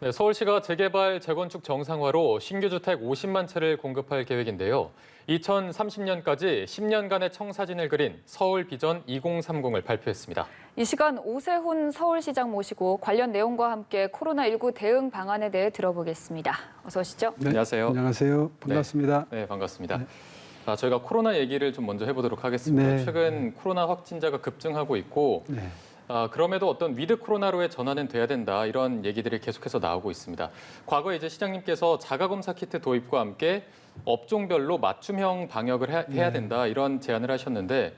네, 서울시가 재개발, 재건축 정상화로 신규 주택 50만 채를 공급할 계획인데요. 2030년까지 10년간의 청사진을 그린 서울 비전 2030을 발표했습니다. 이 시간 오세훈 서울시장 모시고 관련 내용과 함께 코로나19 대응 방안에 대해 들어보겠습니다. 어서 오시죠. 네, 안녕하세요. 안녕하세요. 반갑습니다. 네, 반갑습니다. 네. 저희가 코로나 얘기를 좀 먼저 해보도록 하겠습니다. 네. 최근 코로나 확진자가 급증하고 있고 네. 그럼에도 어떤 위드 코로나로의 전환은 돼야 된다 이런 얘기들이 계속해서 나오고 있습니다. 과거에 이제 시장님께서 자가검사 키트 도입과 함께 업종별로 맞춤형 방역을 해야 된다 이런 제안을 하셨는데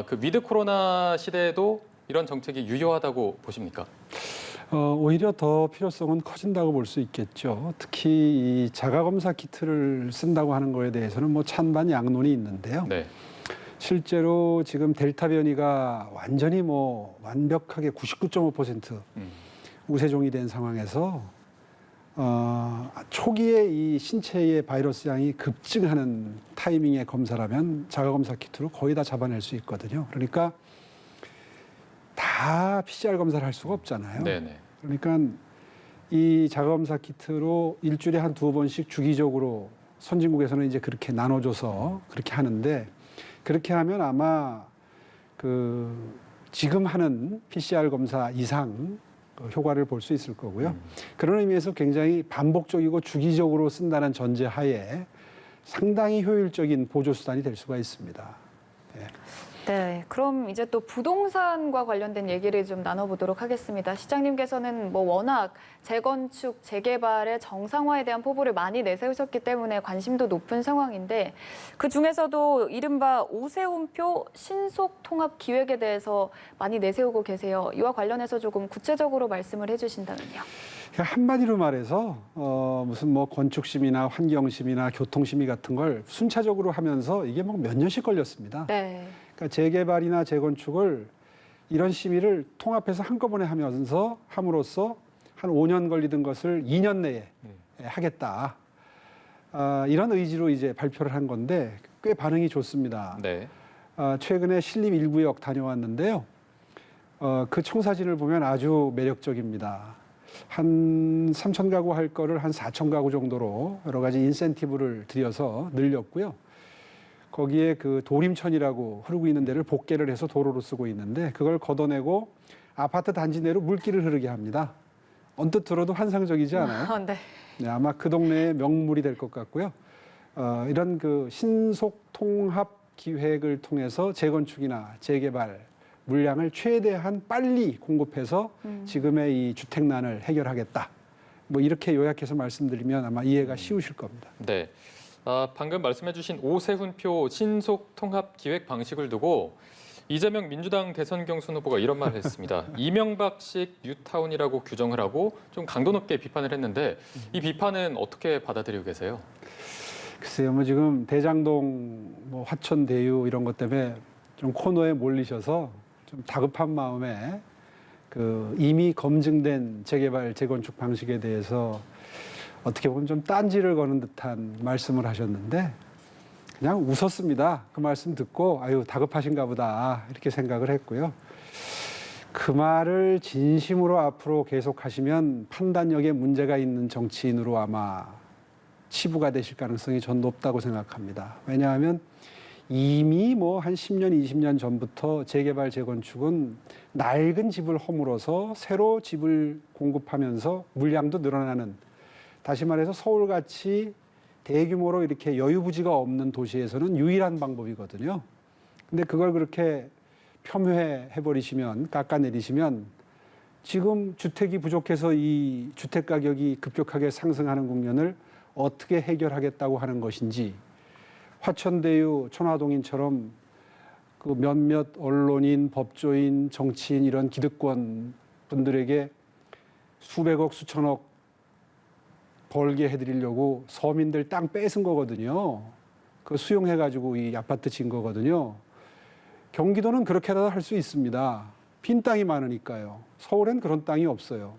그 위드 코로나 시대에도 이런 정책이 유효하다고 보십니까? 오히려 더 필요성은 커진다고 볼 수 있겠죠. 특히 이 자가검사 키트를 쓴다고 하는 거에 대해서는 뭐 찬반 양론이 있는데요. 네. 실제로 지금 델타 변이가 완전히 뭐 완벽하게 99.5% 우세종이 된 상황에서 초기에 이 신체의 바이러스 양이 급증하는 타이밍의 검사라면 자가검사 키트로 거의 다 잡아낼 수 있거든요. 그러니까 다 PCR 검사를 할 수가 없잖아요. 네네. 그러니까 이 자가검사 키트로 일주일에 한 2번씩 주기적으로 선진국에서는 이제 그렇게 나눠줘서 그렇게 하는데 그렇게 하면 아마 그 지금 하는 PCR 검사 이상 효과를 볼 수 있을 거고요. 그런 의미에서 굉장히 반복적이고 주기적으로 쓴다는 전제하에 상당히 효율적인 보조 수단이 될 수가 있습니다. 네. 네, 그럼 이제 또 부동산과 관련된 얘기를 좀 나눠보도록 하겠습니다. 시장님께서는 뭐 워낙 재건축, 재개발의 정상화에 대한 포부를 많이 내세우셨기 때문에 관심도 높은 상황인데 그 중에서도 이른바 오세훈표 신속통합 기획에 대해서 많이 내세우고 계세요. 이와 관련해서 조금 구체적으로 말씀을 해주신다면요. 그러니까 한마디로 말해서 무슨 뭐 건축심의나 환경심의나 교통심의 같은 걸 순차적으로 하면서 이게 뭐 몇 년씩 걸렸습니다. 네. 그러니까 재개발이나 재건축을 이런 심의를 통합해서 한꺼번에 함으로써 한 5년 걸리던 것을 2년 내에 하겠다. 이런 의지로 이제 발표를 한 건데 꽤 반응이 좋습니다. 네. 최근에 신림 1구역 다녀왔는데요. 그 청사진을 보면 아주 매력적입니다. 한 3천 가구 할 거를 한 4천 가구 정도로 여러 가지 인센티브를 들여서 늘렸고요. 거기에 그 도림천이라고 흐르고 있는 데를 복개를 해서 도로로 쓰고 있는데 그걸 걷어내고 아파트 단지 내로 물길을 흐르게 합니다. 언뜻 들어도 환상적이지 않아요? 네. 네, 아마 그 동네의 명물이 될 것 같고요. 이런 그 신속 통합 기획을 통해서 재건축이나 재개발 물량을 최대한 빨리 공급해서 지금의 이 주택난을 해결하겠다. 뭐 이렇게 요약해서 말씀드리면 아마 이해가 쉬우실 겁니다. 네. 방금 말씀해주신 오세훈표 신속 통합 기획 방식을 두고 이재명 민주당 대선 경선 후보가 이런 말을 했습니다. 이명박식 뉴타운이라고 규정을 하고 좀 강도 높게 비판을 했는데 이 비판은 어떻게 받아들이고 계세요? 글쎄요, 뭐 지금 대장동, 뭐 화천대유 이런 것 때문에 좀 코너에 몰리셔서 좀 다급한 마음에 그 이미 검증된 재개발, 재건축 방식에 대해서 어떻게 보면 좀 딴지를 거는 듯한 말씀을 하셨는데 그냥 웃었습니다. 그 말씀 듣고 아유 다급하신가 보다 이렇게 생각을 했고요. 그 말을 진심으로 앞으로 계속하시면 판단력에 문제가 있는 정치인으로 아마 치부가 되실 가능성이 전 높다고 생각합니다. 왜냐하면 이미 뭐 한 10년, 20년 전부터 재개발, 재건축은 낡은 집을 허물어서 새로 집을 공급하면서 물량도 늘어나는 다시 말해서 서울같이 대규모로 이렇게 여유부지가 없는 도시에서는 유일한 방법이거든요. 근데 그걸 그렇게 폄훼해버리시면, 깎아내리시면 지금 주택이 부족해서 이 주택 가격이 급격하게 상승하는 국면을 어떻게 해결하겠다고 하는 것인지 화천대유, 천화동인처럼 그 몇몇 언론인, 법조인, 정치인 이런 기득권 분들에게 수백억, 수천억 벌게 해드리려고 서민들 땅 뺏은 거거든요. 그 수용해가지고 이 아파트 진 거거든요. 경기도는 그렇게라도 할 수 있습니다. 빈 땅이 많으니까요. 서울엔 그런 땅이 없어요.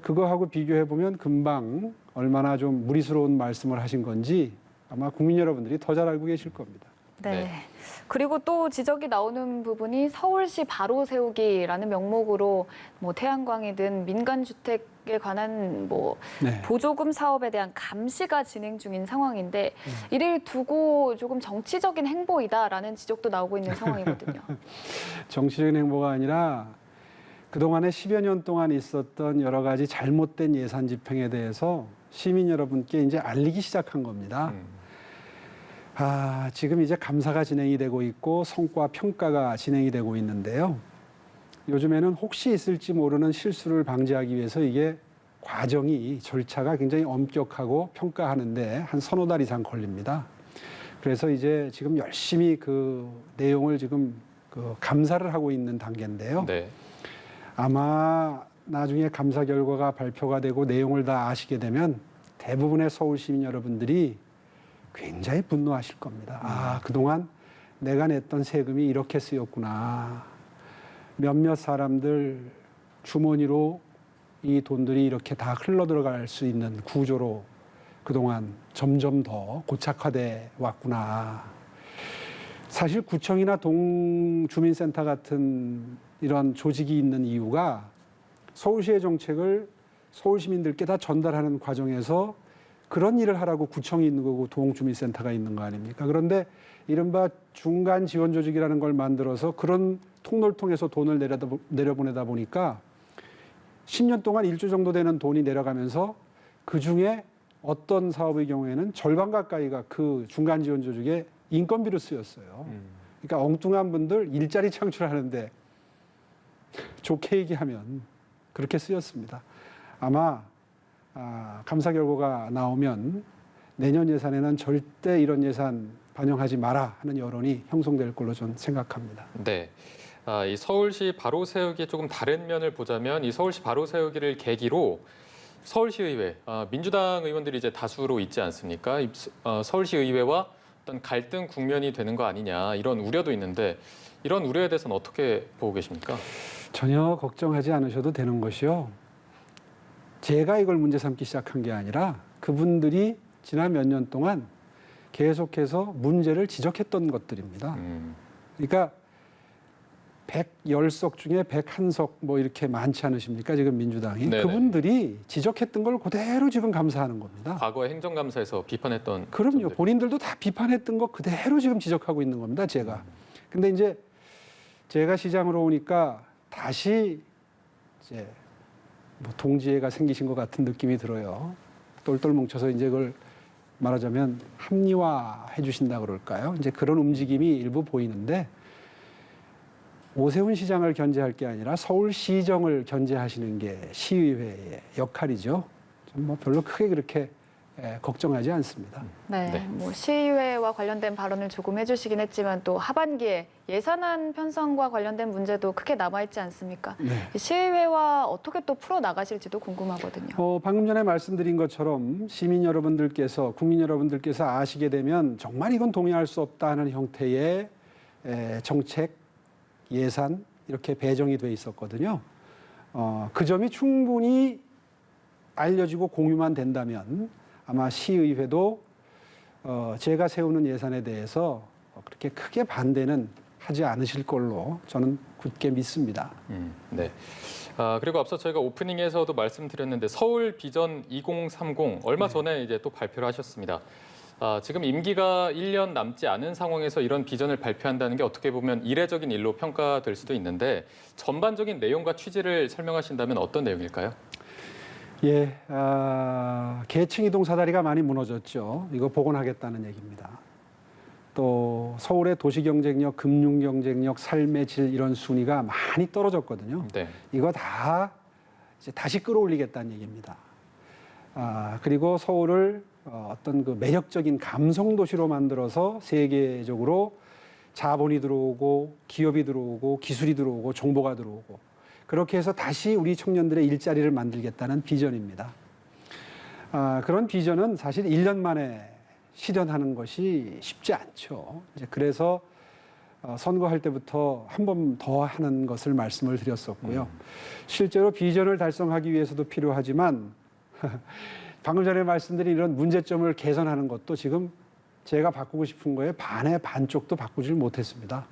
그거하고 비교해보면 금방 얼마나 좀 무리스러운 말씀을 하신 건지 아마 국민 여러분들이 더 잘 알고 계실 겁니다. 네. 네. 그리고 또 지적이 나오는 부분이 서울시 바로 세우기라는 명목으로 뭐 태양광이든 민간 주택에 관한 뭐 네. 보조금 사업에 대한 감시가 진행 중인 상황인데 이를 두고 조금 정치적인 행보이다라는 지적도 나오고 있는 상황이거든요. 정치적인 행보가 아니라 그동안에 10여 년 동안 있었던 여러 가지 잘못된 예산 집행에 대해서 시민 여러분께 이제 알리기 시작한 겁니다. 지금 이제 감사가 진행이 되고 있고 성과 평가가 진행이 되고 있는데요. 요즘에는 혹시 있을지 모르는 실수를 방지하기 위해서 이게 과정이 절차가 굉장히 엄격하고 평가하는데 한 서너 달 이상 걸립니다. 그래서 이제 지금 열심히 그 내용을 지금 그 감사를 하고 있는 단계인데요. 네. 아마 나중에 감사 결과가 발표가 되고 내용을 다 아시게 되면 대부분의 서울 시민 여러분들이 굉장히 분노하실 겁니다. 그동안 내가 냈던 세금이 이렇게 쓰였구나. 몇몇 사람들 주머니로 이 돈들이 이렇게 다 흘러들어갈 수 있는 구조로 그동안 점점 더 고착화돼 왔구나. 사실 구청이나 동주민센터 같은 이런 조직이 있는 이유가 서울시의 정책을 서울 시민들께 다 전달하는 과정에서 그런 일을 하라고 구청이 있는 거고 동주민센터가 있는 거 아닙니까? 그런데 이른바 중간 지원 조직이라는 걸 만들어서 그런 통로를 통해서 돈을 내려보내다 보니까 10년 동안 1조 정도 되는 돈이 내려가면서 그중에 어떤 사업의 경우에는 절반 가까이가 그 중간 지원 조직의 인건비로 쓰였어요. 그러니까 엉뚱한 분들 일자리 창출하는데 좋게 얘기하면 그렇게 쓰였습니다. 아마 감사 결과가 나오면 내년 예산에는 절대 이런 예산 반영하지 마라 하는 여론이 형성될 걸로 저는 생각합니다. 네. 이 서울시 바로 세우기의 조금 다른 면을 보자면 이 서울시 바로 세우기를 계기로 서울시의회, 민주당 의원들이 이제 다수로 있지 않습니까? 서울시의회와 어떤 갈등 국면이 되는 거 아니냐 이런 우려도 있는데 이런 우려에 대해서는 어떻게 보고 계십니까? 전혀 걱정하지 않으셔도 되는 것이요. 제가 이걸 문제 삼기 시작한 게 아니라 그분들이 지난 몇 년 동안 계속해서 문제를 지적했던 것들입니다. 그러니까 110석 중에 101석 뭐 이렇게 많지 않으십니까? 지금 민주당이. 네네. 그분들이 지적했던 걸 그대로 지금 감사하는 겁니다. 과거 행정감사에서 비판했던 그럼요. 점들. 본인들도 다 비판했던 거 그대로 지금 지적하고 있는 겁니다. 제가. 근데 이제 제가 시장으로 오니까 다시 이제 뭐 동지애가 생기신 것 같은 느낌이 들어요. 똘똘 뭉쳐서 이제 그걸 말하자면 합리화해 주신다 그럴까요? 이제 그런 움직임이 일부 보이는데 오세훈 시장을 견제할 게 아니라 서울시정을 견제하시는 게 시의회의 역할이죠. 좀 뭐 별로 크게 그렇게 걱정하지 않습니다. 네, 네. 뭐 시의회와 관련된 발언을 조금 해주시긴 했지만 또 하반기에 예산안 편성과 관련된 문제도 크게 남아있지 않습니까? 네. 이 시의회와 어떻게 또 풀어 나가실지도 궁금하거든요. 방금 전에 말씀드린 것처럼 시민 여러분들께서 국민 여러분들께서 아시게 되면 정말 이건 동의할 수 없다 하는 형태의 정책, 예산 이렇게 배정이 돼 있었거든요. 그 점이 충분히 알려지고 공유만 된다면 아마 시의회도 제가 세우는 예산에 대해서 그렇게 크게 반대는 하지 않으실 걸로 저는 굳게 믿습니다. 네. 그리고 앞서 저희가 오프닝에서도 말씀드렸는데 서울 비전 2030 얼마 전에 이제 또 발표를 하셨습니다. 지금 임기가 1년 남지 않은 상황에서 이런 비전을 발표한다는 게 어떻게 보면 이례적인 일로 평가될 수도 있는데 전반적인 내용과 취지를 설명하신다면 어떤 내용일까요? 예, 계층 이동 사다리가 많이 무너졌죠. 이거 복원하겠다는 얘기입니다. 또 서울의 도시 경쟁력, 금융 경쟁력, 삶의 질 이런 순위가 많이 떨어졌거든요. 네. 이거 다 이제 다시 끌어올리겠다는 얘기입니다. 그리고 서울을 어떤 그 매력적인 감성 도시로 만들어서 세계적으로 자본이 들어오고 기업이 들어오고 기술이 들어오고 정보가 들어오고 그렇게 해서 다시 우리 청년들의 일자리를 만들겠다는 비전입니다. 그런 비전은 사실 1년 만에 실현하는 것이 쉽지 않죠. 이제 그래서 선거할 때부터 한 번 더 하는 것을 말씀을 드렸었고요. 실제로 비전을 달성하기 위해서도 필요하지만 방금 전에 말씀드린 이런 문제점을 개선하는 것도 지금 제가 바꾸고 싶은 거에 반의 반쪽도 바꾸질 못했습니다.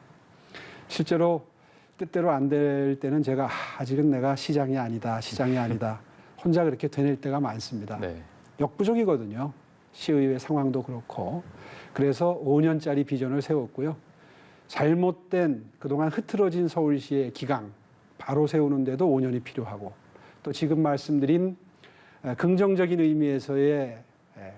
실제로 뜻대로 안 될 때는 제가 아직은 내가 시장이 아니다, 혼자 그렇게 되낼 때가 많습니다. 네. 역부족이거든요. 시의회 상황도 그렇고. 그래서 5년짜리 비전을 세웠고요. 잘못된 그동안 흐트러진 서울시의 기강 바로 세우는데도 5년이 필요하고 또 지금 말씀드린 긍정적인 의미에서의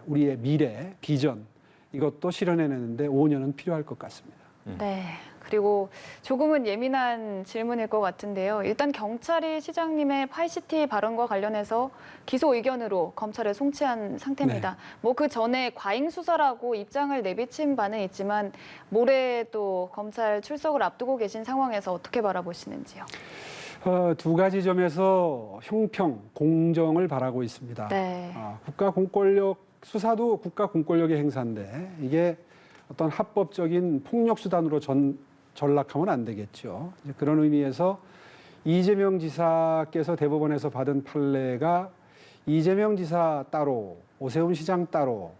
우리의 미래, 비전 이것도 실현해내는데 5년은 필요할 것 같습니다. 네. 그리고 조금은 예민한 질문일 것 같은데요. 일단 경찰이 시장님의 파이시티 발언과 관련해서 기소 의견으로 검찰에 송치한 상태입니다. 네. 뭐 그 전에 과잉 수사라고 입장을 내비친 바는 있지만 모레 또 검찰 출석을 앞두고 계신 상황에서 어떻게 바라보시는지요? 두 가지 점에서 형평, 공정을 바라고 있습니다. 네. 국가 공권력, 수사도 국가 공권력의 행사인데 이게 어떤 합법적인 폭력 수단으로 전락하면 안 되겠죠. 그런 의미에서 이재명 지사께서 대법원에서 받은 판례가 이재명 지사 따로, 오세훈 시장 따로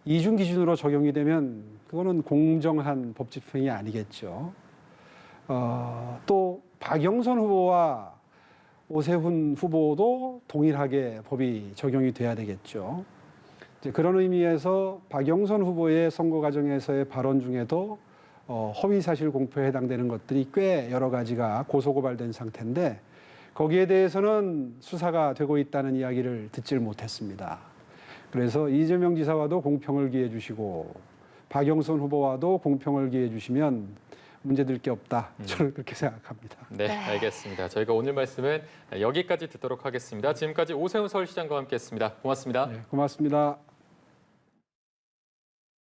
이중 기준으로 적용이 되면 그거는 공정한 법 집행이 아니겠죠. 또 박영선 후보와 오세훈 후보도 동일하게 법이 적용이 돼야 되겠죠. 이제 그런 의미에서 박영선 후보의 선거 과정에서의 발언 중에도 허위사실 공표에 해당되는 것들이 꽤 여러 가지가 고소고발된 상태인데 거기에 대해서는 수사가 되고 있다는 이야기를 듣질 못했습니다. 그래서 이재명 지사와도 공평을 기해 주시고 박영선 후보와도 공평을 기해 주시면 문제될 게 없다. 저는 그렇게 생각합니다. 네, 알겠습니다. 저희가 오늘 말씀은 여기까지 듣도록 하겠습니다. 지금까지 오세훈 서울시장과 함께했습니다. 고맙습니다. 네, 고맙습니다.